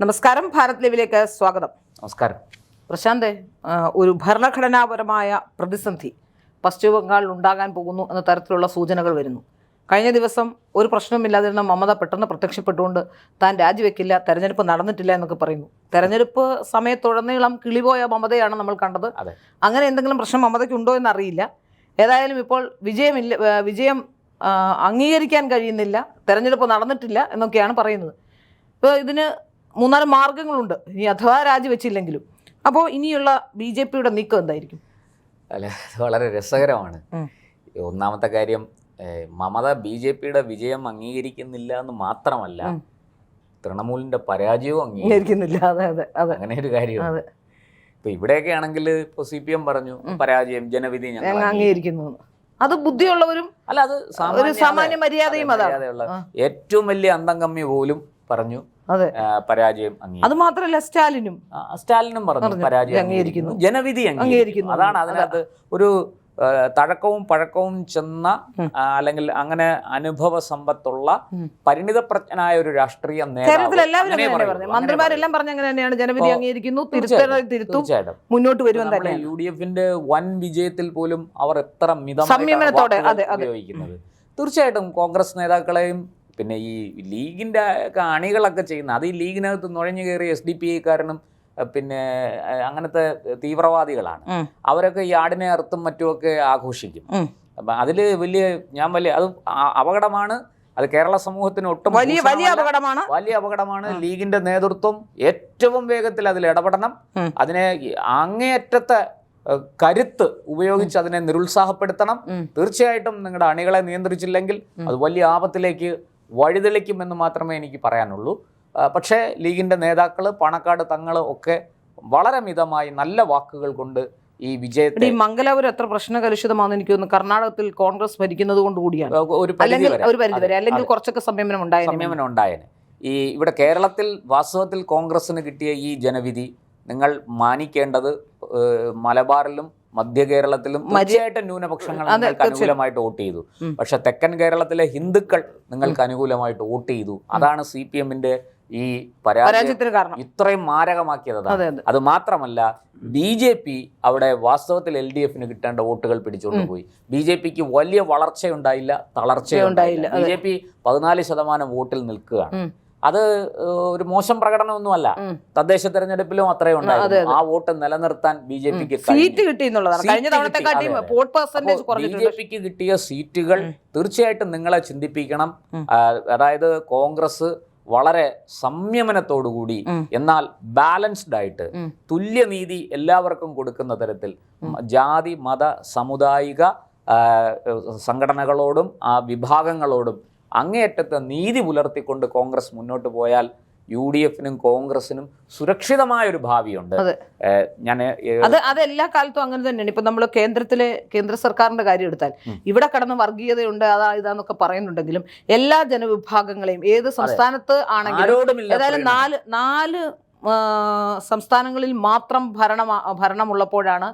നമസ്കാരം, ഭാരത് ലൈവിലേക്ക് സ്വാഗതം. നമസ്കാരം. പ്രശാന്ത്, ഒരു ഭരണഘടനാപരമായ പ്രതിസന്ധി പശ്ചിമ ബംഗാളിൽ ഉണ്ടാകാൻ പോകുന്നു എന്ന തരത്തിലുള്ള സൂചനകൾ വരുന്നു. കഴിഞ്ഞ ദിവസം ഒരു പ്രശ്നവുമില്ലാതിരുന്ന മമത പെട്ടെന്ന് പ്രത്യക്ഷപ്പെട്ടുകൊണ്ട് താൻ രാജിവെക്കില്ല, തെരഞ്ഞെടുപ്പ് നടന്നിട്ടില്ല എന്നൊക്കെ പറയുന്നു. തെരഞ്ഞെടുപ്പ് സമയത്തുടനീളം കിളിപോയ മമതയാണ് നമ്മൾ കണ്ടത്. അങ്ങനെ എന്തെങ്കിലും പ്രശ്നം മമതയ്ക്കുണ്ടോ എന്നറിയില്ല. ഏതായാലും ഇപ്പോൾ വിജയം അംഗീകരിക്കാൻ കഴിയുന്നില്ല, തെരഞ്ഞെടുപ്പ് നടന്നിട്ടില്ല എന്നൊക്കെയാണ് പറയുന്നത്. ഇപ്പോൾ ഇതിന് 3-4 മാർഗങ്ങളുണ്ട്, ഇനി അഥവാ രാജിവെച്ചില്ലെങ്കിലും. അപ്പോൾ ഇനിയുള്ള BJP-യുടെ നീക്കം എന്തായിരിക്കും? അല്ല, അത് വളരെ രസകരമാണ്. ഒന്നാമത്തെ കാര്യം, മമത BJP-യുടെ വിജയം അംഗീകരിക്കുന്നില്ല എന്ന് മാത്രമല്ല, തൃണമൂലിന്റെ പരാജയവും അംഗീകരിക്കുന്നില്ല. അങ്ങനെ ഒരു കാര്യം. ഇപ്പൊ ഇവിടെയൊക്കെ ആണെങ്കിൽ ഇപ്പൊ CPM പറഞ്ഞു പരാജയം, ജനവിധി ഞങ്ങൾ അംഗീകരിക്കുന്നു. അത് ബുദ്ധിയുള്ളവരും അല്ല, അത് സാമാന്യ മര്യാദയും മര്യാദയുള്ള ഏറ്റവും വലിയ അന്തംഗമ്യ പോലും പറഞ്ഞു പരാജയം അംഗീകരിക്കുന്നു. അത് മാത്രമല്ല, സ്റ്റാലിനും പറഞ്ഞു പരാജയം അംഗീകരിക്കുന്നു, ജനവിധി അംഗീകരിക്കുന്നു. അതാണ് അതിനകത്ത് ഒരു തഴക്കവും പഴക്കവും ചെന്ന, അല്ലെങ്കിൽ അങ്ങനെ അനുഭവ സമ്പത്തുള്ള പരിണിതപ്രജ്ഞനായ ഒരു രാഷ്ട്രീയ നേതാവ്. മന്ത്രിമാരെല്ലാം പറഞ്ഞ അങ്ങനെ തന്നെയാണ്, ജനവിധി അംഗീകരിക്കുന്നു, തീർച്ചയായിട്ടും മുന്നോട്ട് വരുമെന്ന്. UDF-ന്റെ വൻ വിജയത്തിൽ പോലും അവർ എത്ര മിതമായിട്ടാണ് ഉപയോഗിക്കുന്നത്. തീർച്ചയായിട്ടും കോൺഗ്രസ് നേതാക്കളെയും പിന്നെ ഈ ലീഗിന്റെ അണികളൊക്കെ ചെയ്യുന്ന, അത് ഈ ലീഗിനകത്ത് നുഴഞ്ഞു കയറിയ SDPI-കാരനും പിന്നെ അങ്ങനത്തെ തീവ്രവാദികളാണ്. അവരൊക്കെ ഈ ആടിനെ അറുത്തും മറ്റുമൊക്കെ ആഘോഷിക്കും. അപ്പം അതില് അത് അപകടമാണ്. അത് കേരള സമൂഹത്തിന് ഒട്ടും വലിയ അപകടമാണ്. ലീഗിന്റെ നേതൃത്വം ഏറ്റവും വേഗത്തിൽ അതിൽ ഇടപെടണം. അതിനെ അങ്ങേയറ്റത്തെ കരുത്ത് ഉപയോഗിച്ച് അതിനെ നിരുത്സാഹപ്പെടുത്തണം. തീർച്ചയായിട്ടും നിങ്ങളുടെ അണികളെ നിയന്ത്രിച്ചില്ലെങ്കിൽ അത് വലിയ ആപത്തിലേക്ക് വഴിതെളിക്കുമെന്ന് മാത്രമേ എനിക്ക് പറയാനുള്ളൂ. പക്ഷേ ലീഗിന്റെ നേതാക്കൾ, പണക്കാട് തങ്ങൾ ഒക്കെ വളരെ മിതമായി നല്ല വാക്കുകൾ കൊണ്ട് ഈ വിജയത്തെ. മംഗലാപുരം എത്ര പ്രശ്നകലുഷിതമാണെന്ന് എനിക്ക് തോന്നുന്നു. കർണാടകത്തിൽ കോൺഗ്രസ് ഭരിക്കുന്നത് കൊണ്ട് കൂടിയാണ് ഒരു പരിധിവരെ, അല്ലെങ്കിൽ കുറച്ചൊക്കെ സംയമനം ഉണ്ടായേനെ. ഈ ഇവിടെ കേരളത്തിൽ വാസ്തവത്തിൽ കോൺഗ്രസിന് കിട്ടിയ ഈ ജനവിധി നിങ്ങൾ മാനിക്കേണ്ടത് മലബാറിലും മധ്യ കേരളത്തിലും തീർച്ചയായിട്ടും ന്യൂനപക്ഷങ്ങൾ നിങ്ങൾക്ക് അനുകൂലമായിട്ട് വോട്ട് ചെയ്തു. പക്ഷെ തെക്കൻ കേരളത്തിലെ ഹിന്ദുക്കൾ നിങ്ങൾക്ക് അനുകൂലമായിട്ട് വോട്ട് ചെയ്തു. അതാണ് CPM-ന്റെ ഈ പരാജയത്തിന് കാരണം, ഇത്രയും മാരകമാക്കിയത്. അത് മാത്രമല്ല, BJP അവിടെ വാസ്തവത്തിൽ LDF-ന് കിട്ടേണ്ട വോട്ടുകൾ പിടിച്ചുകൊണ്ട് പോയി. BJP-ക്ക് വലിയ വളർച്ചയുണ്ടായില്ല, തളർച്ചയുണ്ടായില്ല. BJP 14% വോട്ടിൽ നിൽക്കുകയാണ്. അത് ഒരു മോശം പ്രകടനമൊന്നുമല്ല. തദ്ദേശ തെരഞ്ഞെടുപ്പിലും അത്രയും ഉണ്ടായിരുന്നു. ആ വോട്ട് നിലനിർത്താൻ BJP-ക്ക് BJP-ക്ക് കിട്ടിയ സീറ്റുകൾ തീർച്ചയായിട്ടും നിങ്ങളെ ചിന്തിപ്പിക്കണം. അതായത് കോൺഗ്രസ് വളരെ സംയമനത്തോടുകൂടി, എന്നാൽ ബാലൻസ്ഡ് ആയിട്ട്, തുല്യനീതി എല്ലാവർക്കും കൊടുക്കുന്ന തരത്തിൽ ജാതി മത സാമുദായിക സംഘടനകളോടും ആ വിഭാഗങ്ങളോടും അങ്ങേയറ്റത്തെ നീതി പുലർത്തിക്കൊണ്ട് കോൺഗ്രസ് മുന്നോട്ട് പോയാൽ UDF-നും കോൺഗ്രസിനും സുരക്ഷിതമായ ഒരു ഭാവിയുണ്ട്. അത് എല്ലാ കാലത്തും അങ്ങനെ തന്നെയാണ്. ഇപ്പൊ നമ്മൾ കേന്ദ്ര സർക്കാരിന്റെ കാര്യം എടുത്താൽ, ഇവിടെ കടന്ന് വർഗീയതയുണ്ട്, ഇതാന്നൊക്കെ പറയുന്നുണ്ടെങ്കിലും എല്ലാ ജനവിഭാഗങ്ങളെയും ഏത് സംസ്ഥാനത്ത് ആണെങ്കിലും, ഏതായാലും നാല് സംസ്ഥാനങ്ങളിൽ മാത്രം ഭരണമുള്ളപ്പോഴാണ്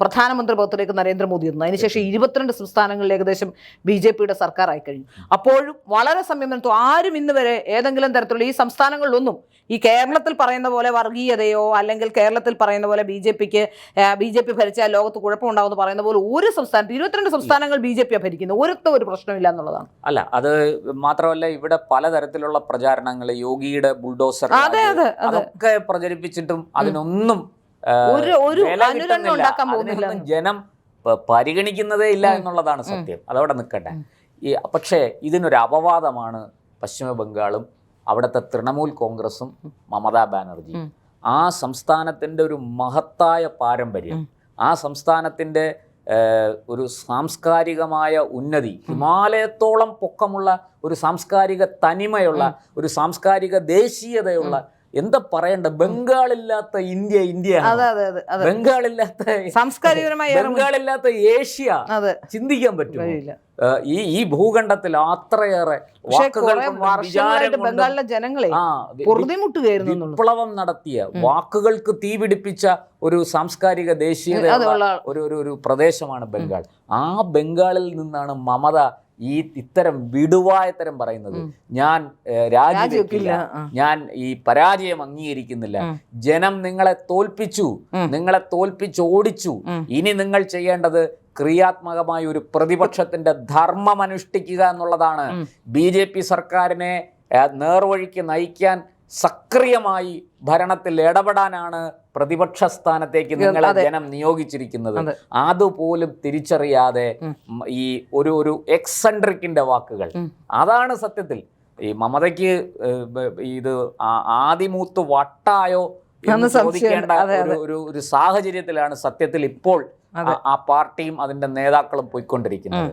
പ്രധാനമന്ത്രി പദത്തിലേക്ക് നരേന്ദ്രമോദി എത്തുന്നത്. അതിനുശേഷം 22 സംസ്ഥാനങ്ങളിൽ ഏകദേശം BJP-യുടെ സർക്കാർ ആയിക്കഴിഞ്ഞു. അപ്പോഴും വളരെ സംയമനത്തോ ആരും ഇന്ന് വരെ ഏതെങ്കിലും തരത്തിലുള്ള ഈ സംസ്ഥാനങ്ങളിലൊന്നും ഈ കേരളത്തിൽ പറയുന്ന പോലെ വർഗീയതയോ, അല്ലെങ്കിൽ കേരളത്തിൽ പറയുന്ന പോലെ BJP ഭരിച്ചാൽ ലോകത്ത് കുഴപ്പമുണ്ടാവുമെന്ന് പറയുന്ന പോലെ ഒരു സംസ്ഥാനത്ത് 22 സംസ്ഥാനങ്ങൾ BJP ഭരിക്കുന്നു. ഒരു പ്രശ്നമില്ല എന്നുള്ളതാണ്. അല്ല, അത് മാത്രമല്ല, ഇവിടെ പലതരത്തിലുള്ള പ്രചാരണങ്ങൾ, യോഗിയുടെ ബുൾഡോസർ അതൊക്കെ പ്രചരിപ്പിച്ചിട്ടും അതിനൊന്നും ജനം പരിഗണിക്കുന്നതേ ഇല്ല എന്നുള്ളതാണ് സത്യം. അതവിടെ നിൽക്കട്ടെ. പക്ഷേ ഇതിനൊരു അപവാദമാണ് പശ്ചിമ ബംഗാളും അവിടുത്തെ തൃണമൂൽ കോൺഗ്രസും മമതാ ബാനർജിയും. ആ സംസ്ഥാനത്തിൻ്റെ ഒരു മഹത്തായ പാരമ്പര്യം, ആ സംസ്ഥാനത്തിൻ്റെ ഒരു സാംസ്കാരികമായ ഉന്നതി, ഹിമാലയത്തോളം പൊക്കമുള്ള ഒരു സാംസ്കാരിക തനിമയുള്ള, ഒരു സാംസ്കാരിക ദേശീയതയുള്ള, എന്താ പറയണ്ട, ബംഗാളില്ലാത്ത ഇന്ത്യ, ബംഗാളില്ലാത്ത ഏഷ്യ ചിന്തിക്കാൻ പറ്റും. ഈ ഭൂഖണ്ഡത്തിൽ അത്രയേറെ ബംഗാളിലെ ജനങ്ങളെ വിപ്ലവം നടത്തിയ, വാക്കുകൾക്ക് തീപിടിപ്പിച്ച ഒരു സാംസ്കാരിക ദേശീയത ഒരു പ്രദേശമാണ് ബംഗാൾ. ആ ബംഗാളിൽ നിന്നാണ് മമത ഇത്തരം വിടുവായത്തരം പറയുന്നത്? ഞാൻ രാജിവെക്കില്ല, ഞാൻ ഈ പരാജയം അംഗീകരിക്കുന്നില്ല, ജനം നിങ്ങളെ തോൽപ്പിച്ച് ഓടിച്ചു, ഇനി നിങ്ങൾ ചെയ്യേണ്ടത് ക്രിയാത്മകമായ ഒരു പ്രതിപക്ഷത്തിന്റെ ധർമ്മം അനുഷ്ഠിക്കുക എന്നുള്ളതാണ്. BJP സർക്കാരിനെ നേർവഴിക്ക് നയിക്കാൻ സക്രിയമായി ഭരണത്തിൽ ഇടപെടാനാണ് പ്രതിപക്ഷ സ്ഥാനത്തേക്ക് നിങ്ങളെ ജനം നിയോഗിച്ചിരിക്കുന്നത്. അതുപോലും തിരിച്ചറിയാതെ ഈ ഒരു എക്സെൻട്രിക്കിന്റെ വാക്കുകൾ, അതാണ് സത്യത്തിൽ ഈ മമതയ്ക്ക് ഇത് ആദിമൂത്ത് വട്ടായോ എന്ന് ചോദിക്കേണ്ട ഒരു സാഹചര്യത്തിലാണ് സത്യത്തിൽ ഇപ്പോൾ ആ പാർട്ടിയും അതിന്റെ നേതാക്കളും പോയിക്കൊണ്ടിരിക്കുന്നത്.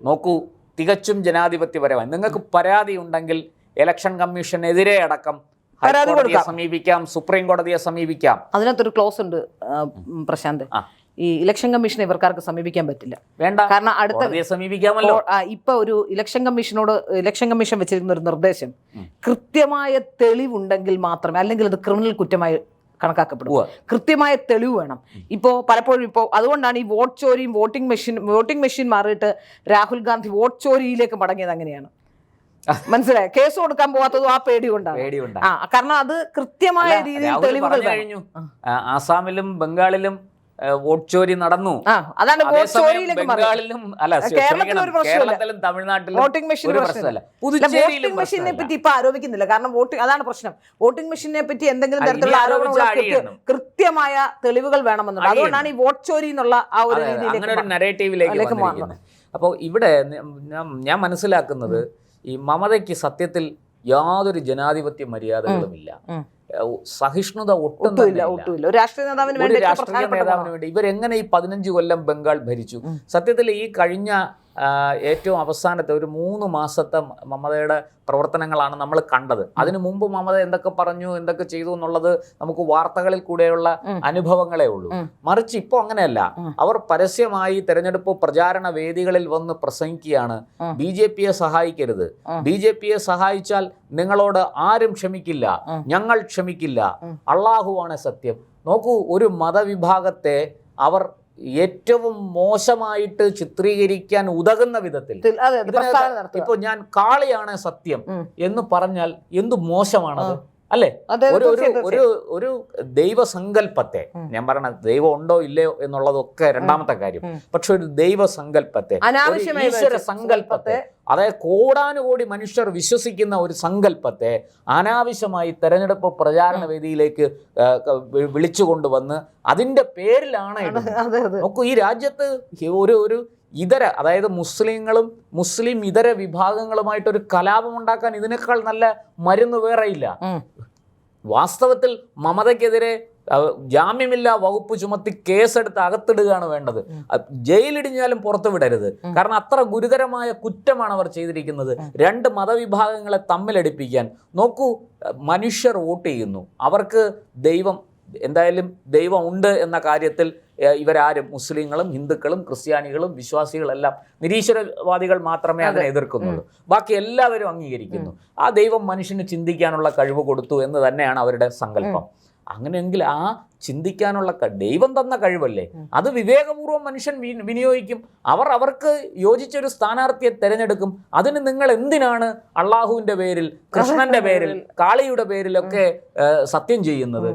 നോക്കൂ, തികച്ചും ജനാധിപത്യപരമായി നിങ്ങൾക്ക് പരാതി ഉണ്ടെങ്കിൽ ഇലക്ഷൻ കമ്മീഷനെതിരെ അടക്കം ഹൈക്കോടതിയെ സമീപിക്കാം, സുപ്രീം കോടതിയെ സമീപിക്കാം. അതിനകത്തൊരു ക്ലോസ് ഉണ്ട് പ്രശാന്ത്, ഈ ഇലക്ഷൻ കമ്മീഷനെ ഇവർക്കാർക്ക് സമീപിക്കാൻ പറ്റില്ല. വേണ്ട, കാരണം അടുത്ത സമീപിക്കാമല്ലോ. ഇപ്പൊ ഒരു ഇലക്ഷൻ കമ്മീഷൻ വെച്ചിരിക്കുന്ന ഒരു നിർദ്ദേശം, കൃത്യമായ തെളിവുണ്ടെങ്കിൽ മാത്രമേ, അല്ലെങ്കിൽ അത് ക്രിമിനൽ കുറ്റമായി കണക്കാക്കപ്പെടും. കൃത്യമായ തെളിവ് വേണം. പലപ്പോഴും അതുകൊണ്ടാണ് ഈ വോട്ട് ചോരിയും വോട്ടിംഗ് മെഷീൻ മാറിയിട്ട് രാഹുൽ ഗാന്ധി വോട്ട് ചോരിയിലേക്ക് മടങ്ങിയത്. അങ്ങനെയാണ് മനസ്സിലായി. കേസ് കൊടുക്കാൻ പോവാത്തതും ആ പേടി കൊണ്ടാണ്. കാരണം അത് കൃത്യമായ രീതിയിൽ തെളിവുകൾ കഴിഞ്ഞു. ആസാമിലും ബംഗാളിലും വോട്ട് ചോരി നടന്നു. അതാണ് ബംഗാളിലും അല്ല, കേരളത്തിലും തമിഴ്നാട്ടിലും വോട്ടിംഗ് മെഷീനെ പറ്റി ഇപ്പൊ ആരോപിക്കുന്നില്ല. കാരണം അതാണ് പ്രശ്നം. വോട്ടിംഗ് മെഷീനെ പറ്റി എന്തെങ്കിലും തരത്തിലുള്ള ആരോപണങ്ങൾ കൃത്യമായ തെളിവുകൾ വേണമെന്നുണ്ട്. അതുകൊണ്ടാണ് ഈ വോട്ട് ചോരി എന്നുള്ള ആ ഒരു നരേറ്റീവിലേക്ക് മാറുന്നത്. അപ്പോൾ ഇവിടെ ഞാൻ മനസ്സിലാക്കുന്നത്, ഈ മമതയ്ക്ക് സത്യത്തിൽ യാതൊരു ജനാധിപത്യ മര്യാദകളുമില്ല, സഹിഷ്ണുത ഒട്ടുമില്ല. ഒരു രാഷ്ട്രീയ നേതാവിന് വേണ്ടി ഇവരെങ്ങനെ ഈ 15 കൊല്ലം ബംഗാൾ ഭരിച്ചു? സത്യത്തിൽ ഈ കഴിഞ്ഞ ഏറ്റവും അവസാനത്തെ ഒരു 3 മാസത്തെ മമതയുടെ പ്രവർത്തനങ്ങളാണ് നമ്മൾ കണ്ടത്. അതിനു മുമ്പ് മമത എന്തൊക്കെ പറഞ്ഞു, എന്തൊക്കെ ചെയ്തു എന്നുള്ളത് നമുക്ക് വാർത്തകളിൽ കൂടെയുള്ള അനുഭവങ്ങളേ ഉള്ളൂ. മറിച്ച് ഇപ്പോൾ അങ്ങനെയല്ല. അവർ പരസ്യമായി തെരഞ്ഞെടുപ്പ് പ്രചാരണ വേദികളിൽ വന്ന് പ്രസംഗിക്കുകയാണ്, BJPയെ സഹായിക്കരുത്, BJPയെ സഹായിച്ചാൽ നിങ്ങളോട് ആരും ക്ഷമിക്കില്ല, ഞങ്ങൾ ക്ഷമിക്കില്ല, അള്ളാഹുവാണ് സത്യം. നോക്കൂ, ഒരു മതവിഭാഗത്തെ അവർ ഏറ്റവും മോശമായിട്ട് ചിത്രീകരിക്കാൻ ഉതകുന്ന വിധത്തിൽ ഇപ്പൊ ഞാൻ കാളിയാണ് സത്യം എന്ന് പറഞ്ഞാൽ എന്തു മോശമാണത്, അല്ലേ? ഒരു ദൈവസങ്കല്പത്തെ, ഞാൻ പറഞ്ഞ ദൈവം ഉണ്ടോ ഇല്ലയോ എന്നുള്ളതൊക്കെ രണ്ടാമത്തെ കാര്യം, പക്ഷെ ഒരു ദൈവസങ്കല്പത്തെ, ഈശ്വര സങ്കല്പത്തെ, അതായത് കോടാനുകോടി മനുഷ്യർ വിശ്വസിക്കുന്ന ഒരു സങ്കല്പത്തെ അനാവശ്യമായി തെരഞ്ഞെടുപ്പ് പ്രചാരണ വേദിയിലേക്ക് വിളിച്ചു കൊണ്ടുവന്ന് അതിന്റെ പേരിലാണ് നോക്കൂ, ഈ രാജ്യത്ത് ഒരു അതായത് മുസ്ലിങ്ങളും മുസ്ലിം ഇതര വിഭാഗങ്ങളുമായിട്ടൊരു കലാപം ഉണ്ടാക്കാൻ ഇതിനേക്കാൾ നല്ല മരുന്ന് വേറെയില്ല. വാസ്തവത്തിൽ മമതയ്ക്കെതിരെ ജാമ്യമില്ലാ വകുപ്പ് ചുമത്തി കേസെടുത്ത് അകത്തിടുകയാണ് വേണ്ടത്. ജയിലിടിഞ്ഞാലും പുറത്തു വിടരുത്. കാരണം അത്ര ഗുരുതരമായ കുറ്റമാണ് അവർ ചെയ്തിരിക്കുന്നത്. 2 മതവിഭാഗങ്ങളെ തമ്മിലടിപ്പിക്കാൻ. നോക്കൂ, മനുഷ്യർ വോട്ട് ചെയ്യുന്നു, അവർക്ക് എന്തായാലും ദൈവം ഉണ്ട് എന്ന കാര്യത്തിൽ ഇവരാരും, മുസ്ലിങ്ങളും ഹിന്ദുക്കളും ക്രിസ്ത്യാനികളും വിശ്വാസികളെല്ലാം, നിരീശ്വരവാദികൾ മാത്രമേ അതിനെ എതിർക്കുന്നുള്ളൂ, ബാക്കി എല്ലാവരും അംഗീകരിക്കുന്നു. ആ ദൈവം മനുഷ്യന് ചിന്തിക്കാനുള്ള കഴിവ് കൊടുത്തു എന്ന് തന്നെയാണ് അവരുടെ സങ്കല്പം. അങ്ങനെയെങ്കിൽ ആ ചിന്തിക്കാനുള്ള ദൈവം തന്ന കഴിവല്ലേ, അത് വിവേകപൂർവ്വം മനുഷ്യൻ വിനിയോഗിക്കും. അവർക്ക് യോജിച്ചൊരു സ്ഥാനാർത്ഥിയെ തിരഞ്ഞെടുക്കും. അതിന് നിങ്ങൾ എന്തിനാണ് അള്ളാഹുവിന്റെ പേരിൽ, കൃഷ്ണന്റെ പേരിൽ, കാളിയുടെ പേരിലൊക്കെ സത്യം ചെയ്യുന്നത്?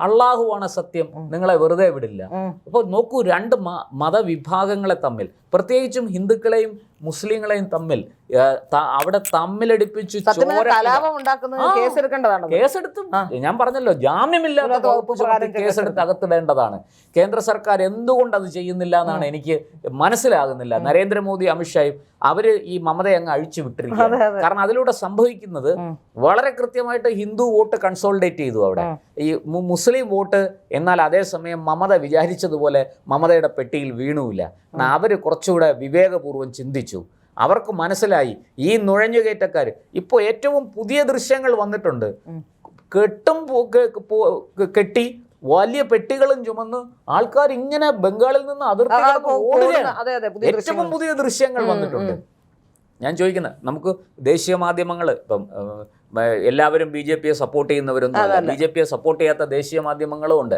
അള്ളാഹുവാണ് സത്യം, നിങ്ങളെ വെറുതെ വിടില്ല. അപ്പോൾ നോക്കൂ, 2 മതവിഭാഗങ്ങളെ തമ്മിൽ, പ്രത്യേകിച്ചും ഹിന്ദുക്കളെയും മുസ്ലിങ്ങളെയും തമ്മിൽ അവിടെ തമ്മിലടിപ്പിച്ച് കേസെടുത്തും, ഞാൻ പറഞ്ഞല്ലോ, ജാമ്യമില്ലാത്ത കേസെടുത്ത് അകത്തിടേണ്ടതാണ്. കേന്ദ്ര സർക്കാർ എന്തുകൊണ്ട് അത് ചെയ്യുന്നില്ല എന്നാണ് എനിക്ക് മനസ്സിലാകുന്നില്ല. നരേന്ദ്രമോദി, അമിത്ഷായും അവര് ഈ മമതയെ അങ്ങ് അഴിച്ചു വിട്ടിരിക്കുകയാണ്. കാരണം അതിലൂടെ സംഭവിക്കുന്നത് വളരെ കൃത്യമായിട്ട് ഹിന്ദു വോട്ട് കൺസോളിഡേറ്റ് ചെയ്തു അവിടെ, ഈ മുസ്ലിം വോട്ട്. എന്നാൽ അതേസമയം മമത വിചാരിച്ചതുപോലെ മമതയുടെ പെട്ടിയിൽ വീണുമില്ല. അവര് കുറച്ചുകൂടെ വിവേകപൂർവ്വം ചിന്തിച്ചു. അവർക്ക് മനസ്സിലായി ഈ നുഴഞ്ഞുകയറ്റക്കാർ. ഇപ്പോൾ ഏറ്റവും പുതിയ ദൃശ്യങ്ങൾ വന്നിട്ടുണ്ട്. കെട്ടി വലിയ പെട്ടികളും ചുമന്ന് ആൾക്കാർ ഇങ്ങനെ ബംഗാളിൽ നിന്ന് അതിർത്തി ഓടുകയാണ്. ഏറ്റവും പുതിയ ദൃശ്യങ്ങൾ വന്നിട്ടുണ്ട്. ഞാൻ ചോദിക്കുന്നത്, നമുക്ക് ദേശീയ മാധ്യമങ്ങൾ ഇപ്പം എല്ലാവരും BJP-യെ സപ്പോർട്ട് ചെയ്യുന്നവരൊന്നും അല്ല, BJP-യെ സപ്പോർട്ട് ചെയ്യാത്ത ദേശീയ മാധ്യമങ്ങളും ഉണ്ട്.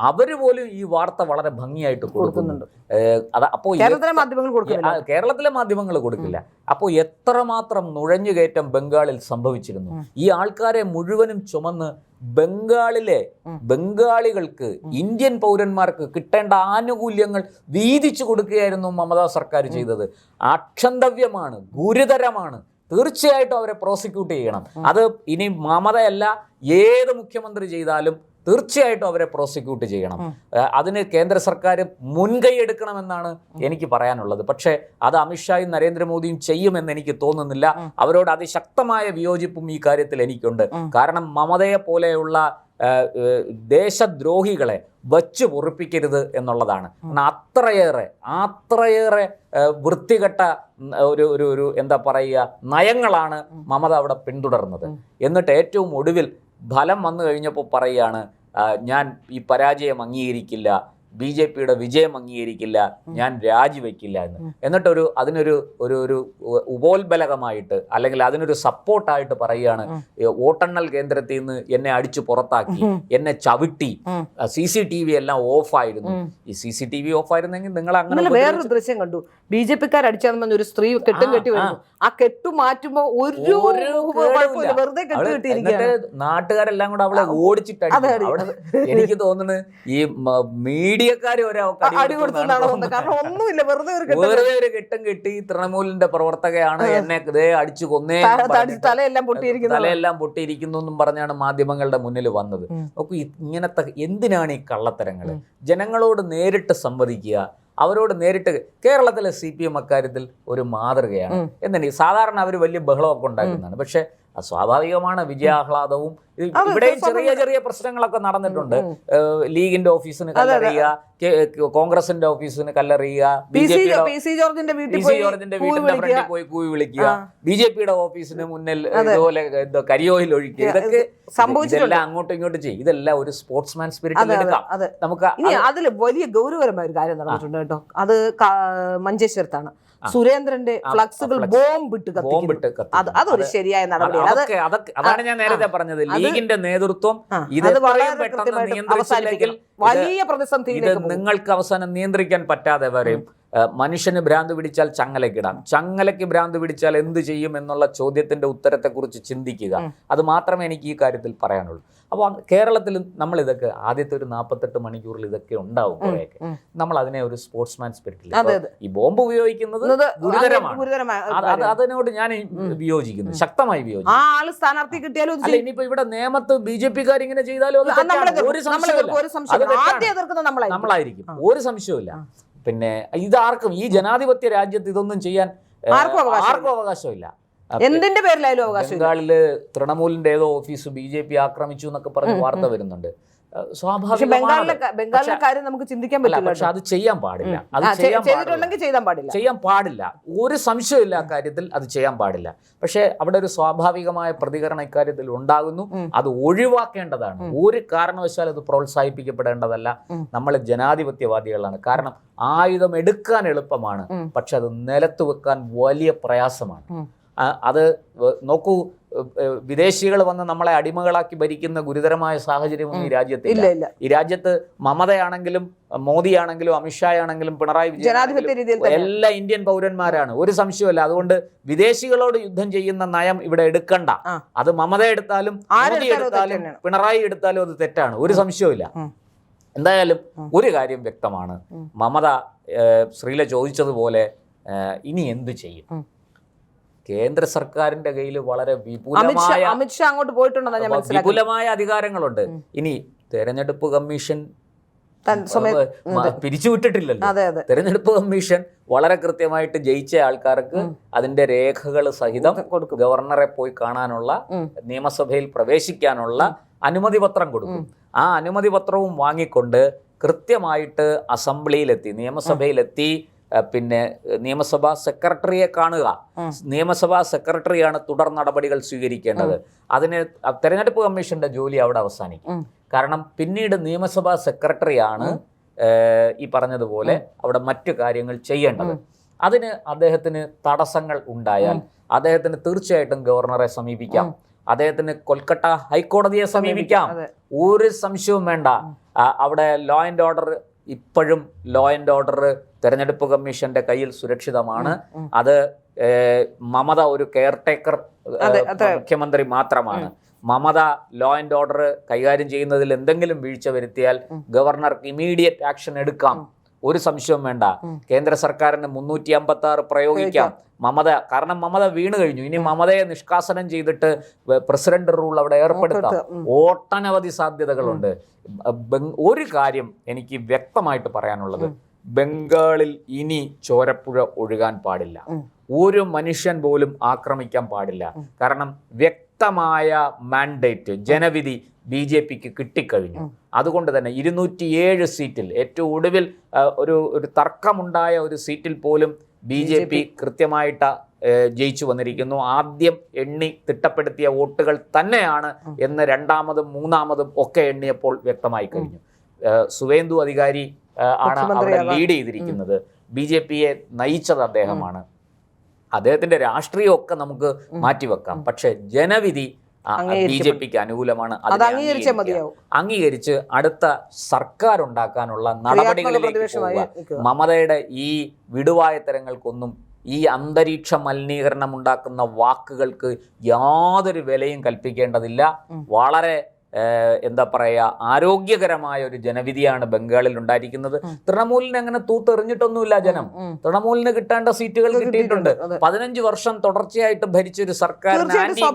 അവർ പോലും ഈ വാർത്ത വളരെ ഭംഗിയായിട്ട് കൊടുക്കുന്നുണ്ട്. അപ്പോൾ കേരളത്തിലെ മാധ്യമങ്ങൾ കൊടുക്കില്ല. അപ്പോൾ എത്രമാത്രം നുഴഞ്ഞുകയറ്റം ബംഗാളിൽ സംഭവിച്ചിരുന്നു. ഈ ആൾക്കാരെ മുഴുവനും ചുമന്ന് ബംഗാളികൾക്ക്, ഇന്ത്യൻ പൗരന്മാർക്ക് കിട്ടേണ്ട ആനുകൂല്യങ്ങൾ വീതിച്ചു കൊടുക്കുകയായിരുന്നു മമതാ സർക്കാർ ചെയ്തത്. അക്ഷന്തവ്യമാണ്, ഗുരുതരമാണ്. തീർച്ചയായിട്ടും അവരെ പ്രോസിക്യൂട്ട് ചെയ്യണം. അത് ഇനി മമതയല്ല, ഏത് മുഖ്യമന്ത്രി ചെയ്താലും തീർച്ചയായിട്ടും അവരെ പ്രോസിക്യൂട്ട് ചെയ്യണം. അതിന് കേന്ദ്ര സർക്കാർ മുൻകൈ എടുക്കണമെന്നാണ് എനിക്ക് പറയാനുള്ളത്. പക്ഷേ അത് അമിത്ഷായും നരേന്ദ്രമോദിയും ചെയ്യുമെന്ന് എനിക്ക് തോന്നുന്നില്ല. അവരോട് അതിശക്തമായ വിയോജിപ്പും ഈ കാര്യത്തിൽ എനിക്കുണ്ട്. കാരണം മമതയെ പോലെയുള്ള ദേശദ്രോഹികളെ വച്ചു പൊറിപ്പിക്കരുത് എന്നുള്ളതാണ്. അത്രയേറെ വൃത്തികെട്ട ഒരു എന്താ പറയുക നയങ്ങളാണ് മമത അവിടെ പിന്തുടർന്നത്. എന്നിട്ട് ഏറ്റവും ഒടുവിൽ ഫലം വന്നു കഴിഞ്ഞപ്പോൾ പറയുകയാണ്, ഞാൻ ഈ പരാജയം അംഗീകരിക്കില്ല, BJP-യുടെ വിജയം അംഗീകരിക്കില്ല, ഞാൻ രാജിവെക്കില്ല എന്ന്. എന്നിട്ടൊരു അതിനൊരു ഒരു ഉപോത്ബലകമായിട്ട് അല്ലെങ്കിൽ അതിനൊരു സപ്പോർട്ടായിട്ട് പറയുകയാണ്, വോട്ടെണ്ണൽ കേന്ദ്രത്തിൽ നിന്ന് എന്നെ അടിച്ചു പുറത്താക്കി, എന്നെ ചവിട്ടി, CCTV എല്ലാം ഓഫായിരുന്നു. ഈ CCTV ഓഫായിരുന്നെങ്കിൽ നിങ്ങൾ അങ്ങനെ വേറൊരു ദൃശ്യം കണ്ടു. BJP-ക്കാർ അടിച്ചാൽ ഒരു സ്ത്രീ കെട്ടും കെട്ടി വരുന്നു. ആ കെട്ടു മാറ്റുമ്പോ വെറുതെ എന്നിട്ട് നാട്ടുകാരെല്ലാം കൂടെ അവളെ ഓടിച്ചിട്ട് അവിടെ എനിക്ക് തോന്നുന്നു ഈ മീഡിയക്കാര് വെറുതെ ഒരു കെട്ടും കെട്ടി തൃണമൂലിന്റെ പ്രവർത്തകയാണ്, എന്നെ ഇതേ അടിച്ചു കൊന്നേ, തലയെല്ലാം പൊട്ടിയിരിക്കുന്നു എന്നും പറഞ്ഞാണ് മാധ്യമങ്ങളുടെ മുന്നിൽ വന്നത്. നോക്കൂ, ഇങ്ങനത്തെ എന്തിനാണ് ഈ കള്ളത്തരങ്ങള്? ജനങ്ങളോട് നേരിട്ട് സംവദിക്കുക, അവരോട് നേരിട്ട്. കേരളത്തിലെ CPM അക്കാര്യത്തിൽ ഒരു മാതൃകയാണ്. എന്താണ് സാധാരണ അവർ വലിയ ബഹളമൊക്കെ ഉണ്ടാക്കുന്നതാണ്. പക്ഷെ സ്വാഭാവികമാണ്, വിജയാഹ്ലാദവും. ഇവിടെ ചെറിയ ചെറിയ പ്രശ്നങ്ങളൊക്കെ നടന്നിട്ടുണ്ട്. ലീഗിന്റെ ഓഫീസിന് കല്ലെറിയുക, കോൺഗ്രസിന്റെ ഓഫീസിന് കല്ലെറിയുക, ജോർജിന്റെ വീട്ടിന്റെ ഫ്രണ്ടിൽ പോയി കൂവി വിളിക്കുക, BJP-യുടെ ഓഫീസിന് മുന്നിൽ ഇതുപോലെ കരിയോയിൽ ഒഴിക്കുക, ഇതൊക്കെ ഇതെല്ലാം അങ്ങോട്ടും ഇങ്ങോട്ടും ചെയ്യും. ഇതെല്ലാം ഒരു സ്പോർട്സ്മാൻ സ്പിരിറ്റിൽ എടുക്കാം. നമുക്ക് അതിൽ വലിയ ഗൗരവകരമായ ഒരു കാര്യം നടന്നിട്ടുണ്ട് കേട്ടോ. അത് മഞ്ചേശ്വരത്താണ്. സുരേന്ദ്രന്റെ ഫ്ലക്സുകൾ ബോംബിട്ട് അതൊരു ശരിയായ നടപടിയാണ്. അതാണ് ഞാൻ നേരത്തെ പറഞ്ഞത്. ലീഗിന്റെ നേതൃത്വം ഇത് വലിയ പ്രതിസന്ധി നിങ്ങൾക്ക് അവസാനം നിയന്ത്രിക്കാൻ പറ്റാതെ വരെയും. മനുഷ്യന് ഭ്രാന്ത് പിടിച്ചാൽ ചങ്ങലക്കിടാം, ചങ്ങലയ്ക്ക് ഭ്രാന്ത് പിടിച്ചാൽ എന്ത് ചെയ്യും എന്നുള്ള ചോദ്യത്തിന്റെ ഉത്തരത്തെക്കുറിച്ച് ചിന്തിക്കുക. അത് മാത്രമേ എനിക്ക് ഈ കാര്യത്തിൽ പറയാനുള്ളൂ. അപ്പോൾ കേരളത്തിൽ നമ്മൾ ഇതൊക്കെ ആദ്യത്തെ ഒരു 48 മണിക്കൂറിൽ ഇതൊക്കെ ഉണ്ടാവും. കുറെയൊക്കെ നമ്മൾ അതിനെ ഒരു സ്പോർട്സ്മാൻ സ്പിരിറ്റിൽ, ഈ ബോംബ് ഉപയോഗിക്കുന്നത് ഗുരുതരമാണ്. അതിനോട് ഞാൻ വിയോജിക്കുന്നു, ശക്തമായി വിയോജിക്കുന്നു. സ്ഥാനാർത്ഥി കിട്ടിയാലും അല്ല, ഇനിയിപ്പോ ഇവിടെ നേമത്ത് BJP-കാർ ഇങ്ങനെ ചെയ്താലും നമ്മളായിരിക്കും, ഒരു സംശയവുമില്ല. പിന്നെ ഇതാർക്കും ഈ ജനാധിപത്യ രാജ്യത്ത് ഇതൊന്നും ചെയ്യാൻ ആർക്കും അവകാശമില്ല. എന്തിന്റെ പേരിലായാലും അവകാശം. ബംഗാളില് തൃണമൂലിന്റെ ഏതോ ഓഫീസ് BJP ആക്രമിച്ചു എന്നൊക്കെ പറഞ്ഞ് വാർത്ത വരുന്നുണ്ട്. ബംഗാളിലെ കാര്യം നമുക്ക് ചിന്തിക്കാൻ പറ്റില്ല. പക്ഷെ അത് ചെയ്യാൻ പാടില്ല, ചെയ്യാൻ പാടില്ല. ഒരു സംശയമില്ല അക്കാര്യത്തിൽ, അത് ചെയ്യാൻ പാടില്ല. പക്ഷെ അവിടെ ഒരു സ്വാഭാവികമായ പ്രതികരണം ഇക്കാര്യത്തിൽ ഉണ്ടാകുന്നു. അത് ഒഴിവാക്കേണ്ടതാണ്. ഒരു കാരണവശാലും അത് പ്രോത്സാഹിപ്പിക്കപ്പെടേണ്ടതല്ല. നമ്മൾ ജനാധിപത്യവാദികളാണ്. കാരണം ആയുധം എടുക്കാൻ എളുപ്പമാണ്, പക്ഷെ അത് നിലത്ത് വെക്കാൻ വലിയ പ്രയാസമാണ്. അത് നോക്കൂ, വിദേശികൾ വന്ന് നമ്മളെ അടിമകളാക്കി ഭരിക്കുന്ന ഗുരുതരമായ സാഹചര്യമൊന്നും ഈ രാജ്യത്തില്ല. ഈ രാജ്യത്ത് മമതയാണെങ്കിലും മോദിയാണെങ്കിലും അമിത്ഷായാണെങ്കിലും പിണറായി വിജയൻ എല്ലാ ഇന്ത്യൻ പൗരന്മാരാണ്, ഒരു സംശയമല്ല. അതുകൊണ്ട് വിദേശികളോട് യുദ്ധം ചെയ്യുന്ന നയം ഇവിടെ എടുക്കണ്ട. അത് മമത എടുത്താലും മോദി എടുത്താലും പിണറായി എടുത്താലും അത് തെറ്റാണ്, ഒരു സംശയവുമില്ല. എന്തായാലും ഒരു കാര്യം വ്യക്തമാണ്, മമത ശ്രീല ചോദിച്ചതുപോലെ ഇനി എന്തു ചെയ്യും? കേന്ദ്ര സർക്കാരിന്റെ കയ്യിൽ വളരെ വിപുലമായ അധികാരങ്ങളുണ്ട്. ഇനി തെരഞ്ഞെടുപ്പ് കമ്മീഷൻ പിരിച്ചുവിട്ടിട്ടില്ലല്ലോ. തെരഞ്ഞെടുപ്പ് കമ്മീഷൻ വളരെ കൃത്യമായിട്ട് ജയിച്ച ആൾക്കാർക്ക് അതിന്റെ രേഖകൾ സഹിതം ഗവർണറെ പോയി കാണാനുള്ള, നിയമസഭയിൽ പ്രവേശിക്കാനുള്ള അനുമതി പത്രം കൊടുക്കും. ആ അനുമതി പത്രവും വാങ്ങിക്കൊണ്ട് കൃത്യമായിട്ട് അസംബ്ലിയിലെത്തി, നിയമസഭയിലെത്തി, പിന്നെ നിയമസഭാ സെക്രട്ടറിയെ കാണുക. നിയമസഭാ സെക്രട്ടറിയാണ് തുടർ നടപടികൾ സ്വീകരിക്കേണ്ടത്. അതിന് തെരഞ്ഞെടുപ്പ് കമ്മീഷന്റെ ജോലി അവിടെ അവസാനിക്കും. കാരണം പിന്നീട് നിയമസഭാ സെക്രട്ടറിയാണ് ഈ പറഞ്ഞതുപോലെ അവിടെ മറ്റു കാര്യങ്ങൾ ചെയ്യേണ്ടത്. അതിന് അദ്ദേഹത്തിന് തടസ്സങ്ങൾ ഉണ്ടായാൽ അദ്ദേഹത്തിന് തീർച്ചയായിട്ടും ഗവർണറെ സമീപിക്കാം, അദ്ദേഹത്തിന് കൊൽക്കത്ത ഹൈക്കോടതിയെ സമീപിക്കാം. ഒരു സംശയവും വേണ്ട. അവിടെ ലോ ആൻഡ് ഓർഡർ ഇപ്പോഴും തെരഞ്ഞെടുപ്പ് കമ്മീഷന്റെ കയ്യിൽ സുരക്ഷിതമാണ്. അത് മമത ഒരു കെയർടേക്കർ മുഖ്യമന്ത്രി മാത്രമാണ്. മമത ലോ ആൻഡ് ഓർഡർ കൈകാര്യം ചെയ്യുന്നതിൽ എന്തെങ്കിലും വീഴ്ച വരുത്തിയാൽ ഗവർണർക്ക് ഇമീഡിയറ്റ് ആക്ഷൻ എടുക്കാം. ഒരു സംശയവും വേണ്ട. കേന്ദ്ര സർക്കാരിന് 356 പ്രയോഗിക്കാം. കാരണം മമത വീണ് കഴിഞ്ഞു. ഇനി മമതയെ നിഷ്കാസനം ചെയ്തിട്ട് പ്രസിഡന്റ് റൂൾ അവിടെ ഏർപ്പെടുത്താം. ഒട്ടനവധി സാധ്യതകളുണ്ട്. ഒരു കാര്യം എനിക്ക് വ്യക്തമായിട്ട് പറയാനുള്ളത്, ബംഗാളിൽ ഇനി ചോരപ്പുഴ ഒഴുകാൻ പാടില്ല. ഒരു മനുഷ്യൻ പോലും ആക്രമിക്കാൻ പാടില്ല. കാരണം വ്യക്തമായ മാൻഡേറ്റ്, ജനവിധി BJPക്ക് കിട്ടിക്കഴിഞ്ഞു. അതുകൊണ്ട് തന്നെ 207 സീറ്റിൽ ഏറ്റവും ഒടുവിൽ ഒരു തർക്കമുണ്ടായ ഒരു സീറ്റിൽ പോലും BJP കൃത്യമായിട്ട് ജയിച്ചു വന്നിരിക്കുന്നു. ആദ്യം എണ്ണി തിട്ടപ്പെടുത്തിയ വോട്ടുകൾ തന്നെയാണ് എന്ന് രണ്ടാമതും മൂന്നാമതും ഒക്കെ എണ്ണിയപ്പോൾ വ്യക്തമായി കഴിഞ്ഞു. സുവേന്ദു അധികാരി ആണ് അവിടെ ലീഡ് ചെയ്തിരിക്കുന്നത്. BJPയെ നയിച്ചത് അദ്ദേഹമാണ്. അദ്ദേഹത്തിന്റെ രാഷ്ട്രീയമൊക്കെ നമുക്ക് മാറ്റിവെക്കാം. പക്ഷെ ജനവിധി BJPക്ക് അനുകൂലമാണ്. അംഗീകരിച്ച് അടുത്ത സർക്കാർ ഉണ്ടാക്കാനുള്ള നടപടികളിലേക്ക് പോവുക. മമതയുടെ ഈ വിടുവായത്തരങ്ങൾക്കൊന്നും, ഈ അന്തരീക്ഷ മലിനീകരണം ഉണ്ടാക്കുന്ന വാക്കുകൾക്ക് യാതൊരു വിലയും കൽപ്പിക്കേണ്ടതില്ല. വളരെ എന്താ പറയുക, ആരോഗ്യകരമായ ഒരു ജനവിധിയാണ് ബംഗാളിൽ ഉണ്ടായിരിക്കുന്നത്. തൃണമൂലിന് അങ്ങനെ തൂത്തെറിഞ്ഞിട്ടൊന്നുമില്ല ജനം. തൃണമൂലിന് കിട്ടേണ്ട സീറ്റുകൾ കിട്ടിയിട്ടുണ്ട്. 15 വർഷം തുടർച്ചയായിട്ട് ഭരിച്ചൊരു സർക്കാരിന്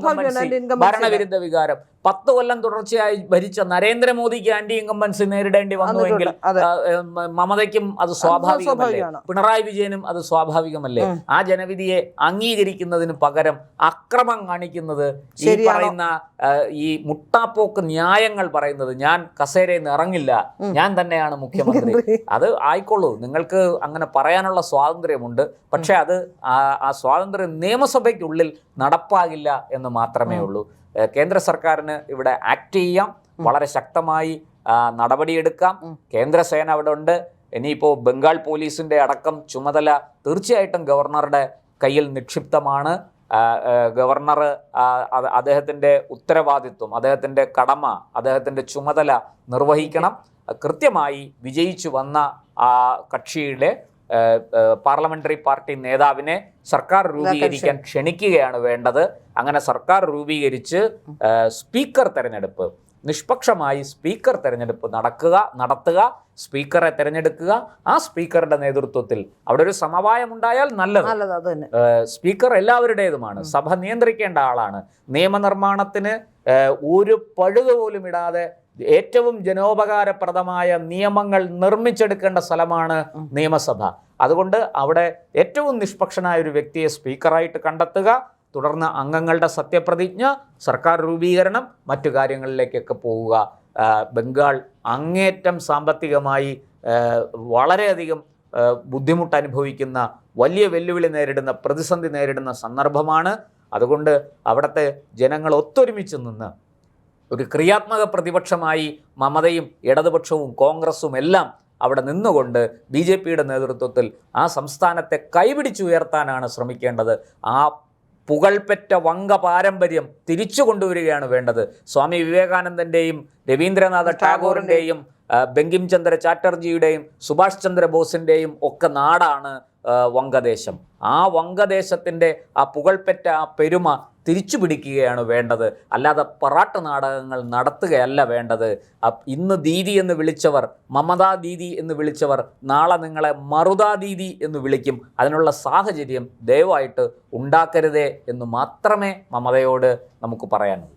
ഭരണവിരുദ്ധ വികാരം, 10 കൊല്ലം തുടർച്ചയായി ഭരിച്ച നരേന്ദ്രമോദിക്ക് ആന്റി ഇൻകംബൻസി നേരിടേണ്ടി വന്നുവെങ്കിൽ മമതയ്ക്കും അത് സ്വാഭാവികമല്ലേ? പിണറായി വിജയനും അത് സ്വാഭാവികമല്ലേ? ആ ജനവിധിയെ അംഗീകരിക്കുന്നതിന് പകരം അക്രമം കാണിക്കുന്നത്, ഈ പറയുന്ന ഈ മുട്ടാപ്പോക്ക് ന്യായങ്ങൾ പറയുന്നത്, ഞാൻ കസേരയിൽ നിന്ന് ഇറങ്ങില്ല, ഞാൻ തന്നെയാണ് മുഖ്യമന്ത്രി, അത് ആയിക്കോളൂ, നിങ്ങൾക്ക് അങ്ങനെ പറയാനുള്ള സ്വാതന്ത്ര്യമുണ്ട്. പക്ഷെ അത് ആ സ്വാതന്ത്ര്യം നിയമസഭയ്ക്കുള്ളിൽ നടപ്പാകില്ല എന്ന് മാത്രമേ ഉള്ളൂ. കേന്ദ്ര സർക്കാരിന് ഇവിടെ ആക്ട് ചെയ്യാം, വളരെ ശക്തമായി നടപടിയെടുക്കാം. കേന്ദ്രസേന അവിടെ ഉണ്ട്. ഇനിയിപ്പോൾ ബംഗാൾ പോലീസിന്റെ അടക്കം ചുമതല തീർച്ചയായിട്ടും ഗവർണറുടെ കയ്യിൽ നിക്ഷിപ്തമാണ്. ഗവർണർ അദ്ദേഹത്തിൻ്റെ ഉത്തരവാദിത്വം, അദ്ദേഹത്തിൻ്റെ കടമ, അദ്ദേഹത്തിൻ്റെ ചുമതല നിർവഹിക്കണം. കൃത്യമായി വിജയിച്ചു വന്ന കക്ഷിയുടെ പാർലമെന്ററി പാർട്ടി നേതാവിനെ സർക്കാർ രൂപീകരിക്കാൻ ക്ഷണിക്കുകയാണ് വേണ്ടത്. അങ്ങനെ സർക്കാർ രൂപീകരിച്ച് സ്പീക്കർ തെരഞ്ഞെടുപ്പ്, നിഷ്പക്ഷമായി സ്പീക്കർ തെരഞ്ഞെടുപ്പ് നടത്തുക, സ്പീക്കറെ തെരഞ്ഞെടുക്കുക. ആ സ്പീക്കറുടെ നേതൃത്വത്തിൽ അവിടെ ഒരു സമവായം ഉണ്ടായാൽ നല്ലത്. സ്പീക്കർ എല്ലാവരുടേതുമാണ്, സഭ നിയന്ത്രിക്കേണ്ട ആളാണ്. നിയമനിർമ്മാണത്തിന് ഒരു പഴുതുപോലും ഇടാതെ ഏറ്റവും ജനോപകാരപ്രദമായ നിയമങ്ങൾ നിർമ്മിച്ചെടുക്കേണ്ട സ്ഥലമാണ് നിയമസഭ. അതുകൊണ്ട് അവിടെ ഏറ്റവും നിഷ്പക്ഷനായ ഒരു വ്യക്തിയെ സ്പീക്കറായിട്ട് കണ്ടെത്തുക, തുടർന്ന് അംഗങ്ങളുടെ സത്യപ്രതിജ്ഞ, സർക്കാർ രൂപീകരണം, മറ്റു കാര്യങ്ങളിലേക്കൊക്കെ പോവുക. ബംഗാൾ അങ്ങേറ്റം സാമ്പത്തികമായി വളരെയധികം ബുദ്ധിമുട്ട് അനുഭവിക്കുന്ന, വലിയ വെല്ലുവിളി നേരിടുന്ന, പ്രതിസന്ധി നേരിടുന്ന സന്ദർഭമാണ്. അതുകൊണ്ട് അവിടുത്തെ ജനങ്ങൾ ഒത്തൊരുമിച്ച് നിന്ന് ഒരു ക്രിയാത്മക പ്രതിപക്ഷമായി മമതയും ഇടതുപക്ഷവും കോൺഗ്രസും എല്ലാം അവിടെ നിന്നുകൊണ്ട് BJPയുടെ നേതൃത്വത്തിൽ ആ സംസ്ഥാനത്തെ കൈപിടിച്ചുയർത്താനാണ് ശ്രമിക്കേണ്ടത്. ആ പുകൾപെറ്റ വങ്ക പാരമ്പര്യം തിരിച്ചു കൊണ്ടുവരികയാണ് വേണ്ടത്. സ്വാമി വിവേകാനന്ദൻ്റെയും രവീന്ദ്രനാഥ ടാഗോറിൻ്റെയും ബങ്കിം ചന്ദ്ര ചാറ്റർജിയുടെയും സുഭാഷ് ചന്ദ്രബോസിൻ്റെയും ഒക്കെ നാടാണ് വങ്കദേശം. ആ വങ്കദേശത്തിൻ്റെ ആ പുകൾപെറ്റ ആ പെരുമ തിരിച്ചു പിടിക്കുകയാണ് വേണ്ടത്. അല്ലാതെ പറാട്ട് നാടകങ്ങൾ നടത്തുകയല്ല വേണ്ടത്. ഇന്ന് ദീദി എന്ന് വിളിച്ചവർ, മമതാ ദീദി എന്ന് വിളിച്ചവർ, നാളെ നിങ്ങളെ മറുതാ ദീദി എന്ന് വിളിക്കും. അതിനുള്ള സാഹചര്യം ദയവായിട്ട് ഉണ്ടാക്കരുതേ എന്ന് മാത്രമേ മമതയോട് നമുക്ക് പറയാനുള്ളൂ.